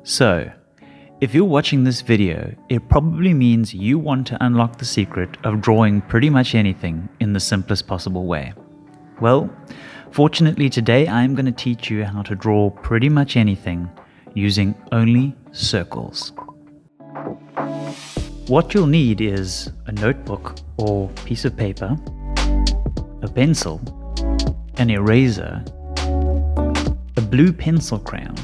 So, if you're watching this video, it probably means you want to unlock the secret of drawing pretty much anything in the simplest possible way. Well, fortunately today I'm going to teach you how to draw pretty much anything using only circles. What you'll need is a notebook or piece of paper, a pencil, an eraser, a blue pencil crayon,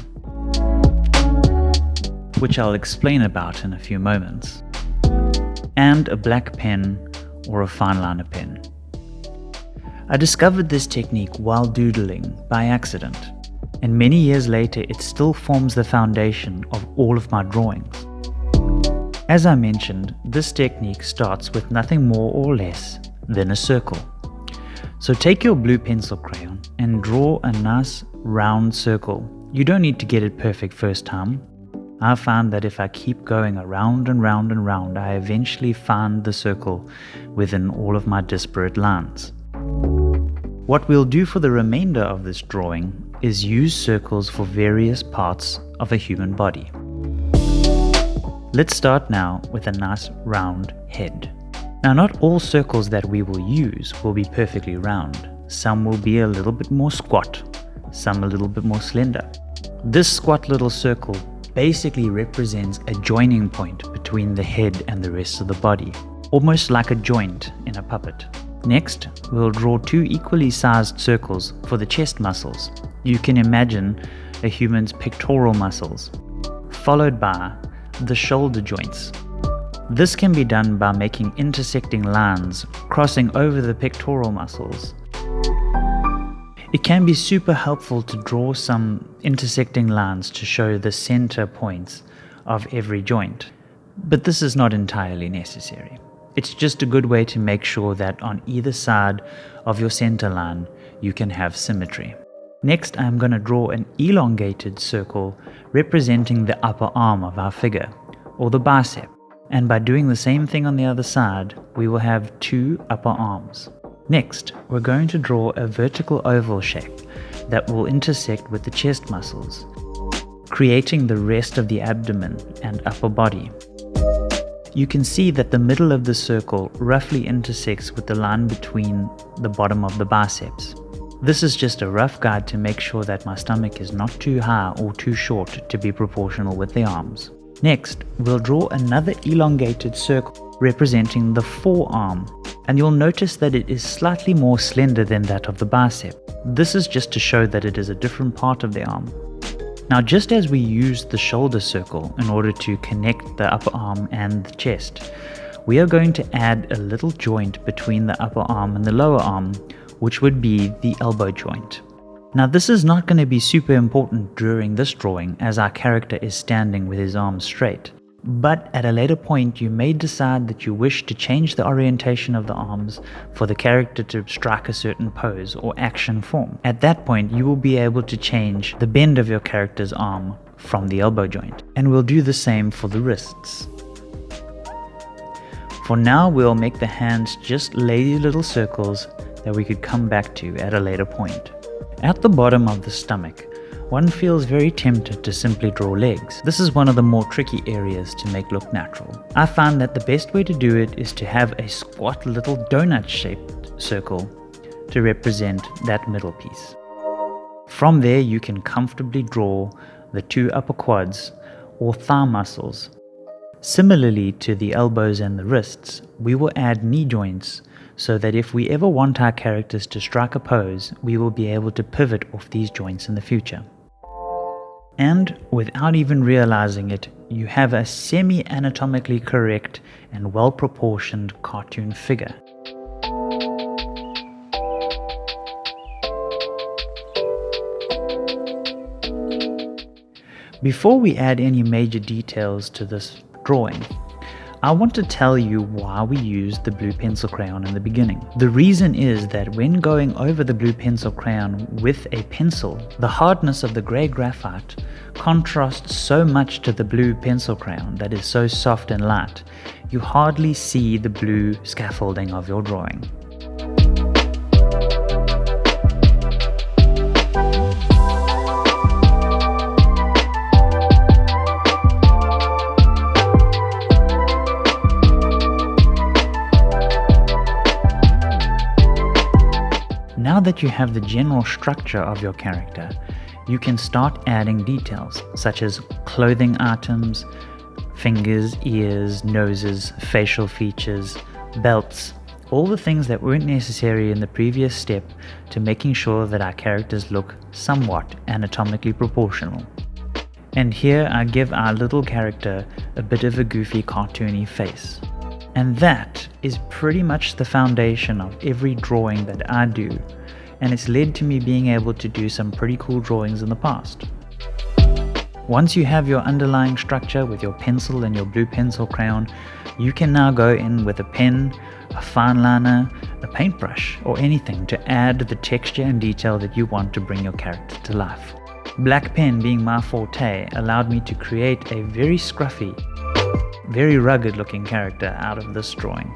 which I'll explain about in a few moments, and a black pen or a fine liner pen. I discovered this technique while doodling by accident, and many years later it still forms the foundation of all of my drawings. As I mentioned, this technique starts with nothing more or less than a circle. So take your blue pencil crayon and draw a nice round circle. You don't need to get it perfect first time. I found that if I keep going around and round and round, I eventually find the circle within all of my disparate lines. What we'll do for the remainder of this drawing is use circles for various parts of a human body. Let's start now with a nice round head. Now, not all circles that we will use will be perfectly round. Some will be a little bit more squat, some a little bit more slender. This squat little circle basically represents a joining point between the head and the rest of the body, almost like a joint in a puppet. Next, we'll draw two equally sized circles for the chest muscles. You can imagine a human's pectoral muscles, followed by the shoulder joints. This can be done by making intersecting lines crossing over the pectoral muscles. It can be super helpful to draw some intersecting lines to show the center points of every joint, but this is not entirely necessary. It's just a good way to make sure that on either side of your center line you can have symmetry. Next, I'm going to draw an elongated circle representing the upper arm of our figure, or the bicep. And by doing the same thing on the other side, we will have two upper arms. Next, we're going to draw a vertical oval shape that will intersect with the chest muscles, creating the rest of the abdomen and upper body. You can see that the middle of the circle roughly intersects with the line between the bottom of the biceps. This is just a rough guide to make sure that my stomach is not too high or too short to be proportional with the arms. Next, we'll draw another elongated circle representing the forearm, and you'll notice that it is slightly more slender than that of the bicep. This is just to show that it is a different part of the arm. Now, just as we used the shoulder circle in order to connect the upper arm and the chest, we are going to add a little joint between the upper arm and the lower arm, which would be the elbow joint. Now, this is not going to be super important during this drawing as our character is standing with his arms straight. But at a later point, you may decide that you wish to change the orientation of the arms for the character to strike a certain pose or action form. At that point, you will be able to change the bend of your character's arm from the elbow joint. And we'll do the same for the wrists. For now, we'll make the hands just lazy little circles that we could come back to at a later point. At the bottom of the stomach, one feels very tempted to simply draw legs. This is one of the more tricky areas to make look natural. I find that the best way to do it is to have a squat little donut-shaped circle to represent that middle piece. From there, you can comfortably draw the two upper quads or thigh muscles. Similarly to the elbows and the wrists, we will add knee joints so that if we ever want our characters to strike a pose, we will be able to pivot off these joints in the future. And without even realizing it, you have a semi-anatomically correct and well-proportioned cartoon figure. Before we add any major details to this drawing, I want to tell you why we used the blue pencil crayon in the beginning. The reason is that when going over the blue pencil crayon with a pencil, the hardness of the grey graphite contrasts so much to the blue pencil crayon that is so soft and light, you hardly see the blue scaffolding of your drawing. that you have the general structure of your character, you can start adding details such as clothing items, fingers, ears, noses, facial features, belts, all the things that weren't necessary in the previous step to making sure that our characters look somewhat anatomically proportional. And here I give our little character a bit of a goofy cartoony face. And that is pretty much the foundation of every drawing that I do, and it's led to me being able to do some pretty cool drawings in the past. Once you have your underlying structure with your pencil and your blue pencil crayon, you can now go in with a pen, a fine liner, a paintbrush, or anything to add the texture and detail that you want to bring your character to life. Black pen being my forte allowed me to create a very scruffy, very rugged looking character out of this drawing.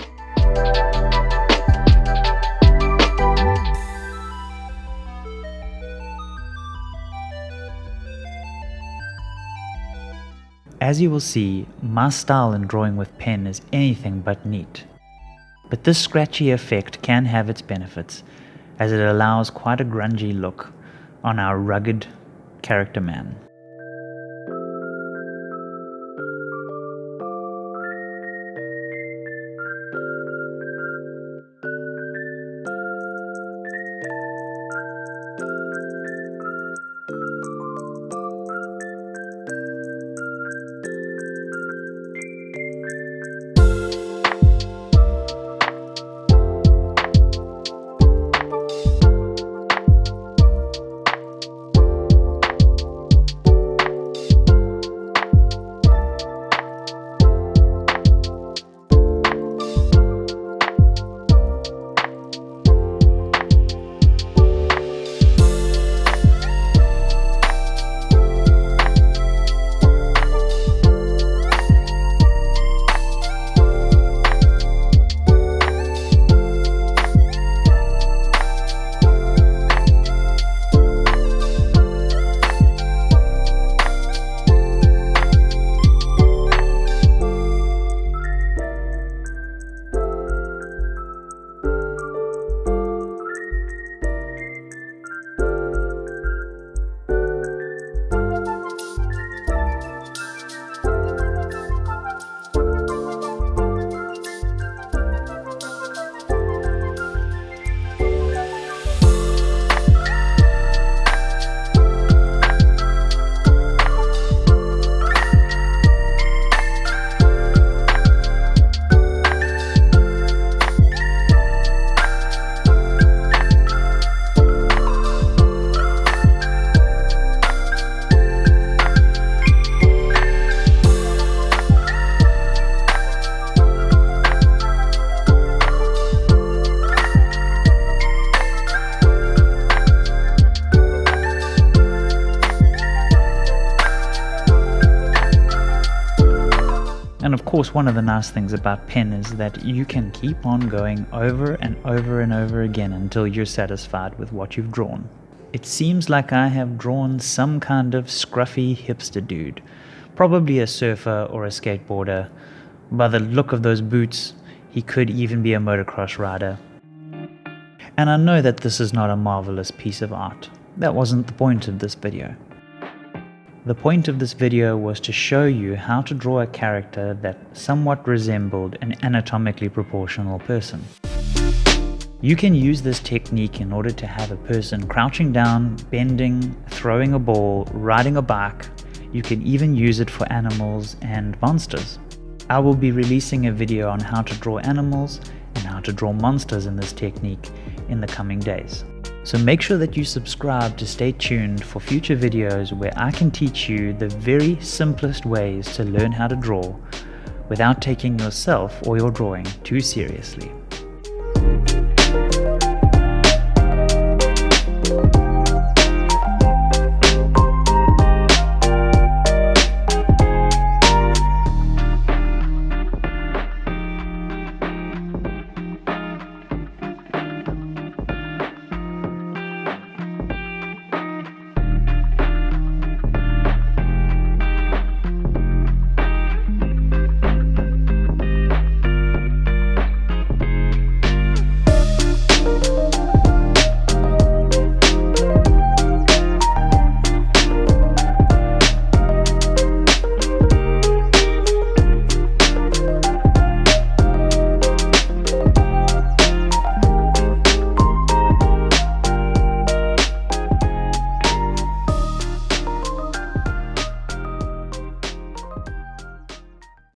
As you will see, my style in drawing with pen is anything but neat. But this scratchy effect can have its benefits, as it allows quite a grungy look on our rugged character man. And of course, one of the nice things about pen is that you can keep on going over and over and over again until you're satisfied with what you've drawn. It seems like I have drawn some kind of scruffy hipster dude, probably a surfer or a skateboarder. By the look of those boots, he could even be a motocross rider. And I know that this is not a marvelous piece of art. That wasn't the point of this video. The point of this video was to show you how to draw a character that somewhat resembled an anatomically proportional person. You can use this technique in order to have a person crouching down, bending, throwing a ball, riding a bike. You can even use it for animals and monsters. I will be releasing a video on how to draw animals and how to draw monsters in this technique in the coming days. So make sure that you subscribe to stay tuned for future videos where I can teach you the very simplest ways to learn how to draw without taking yourself or your drawing too seriously.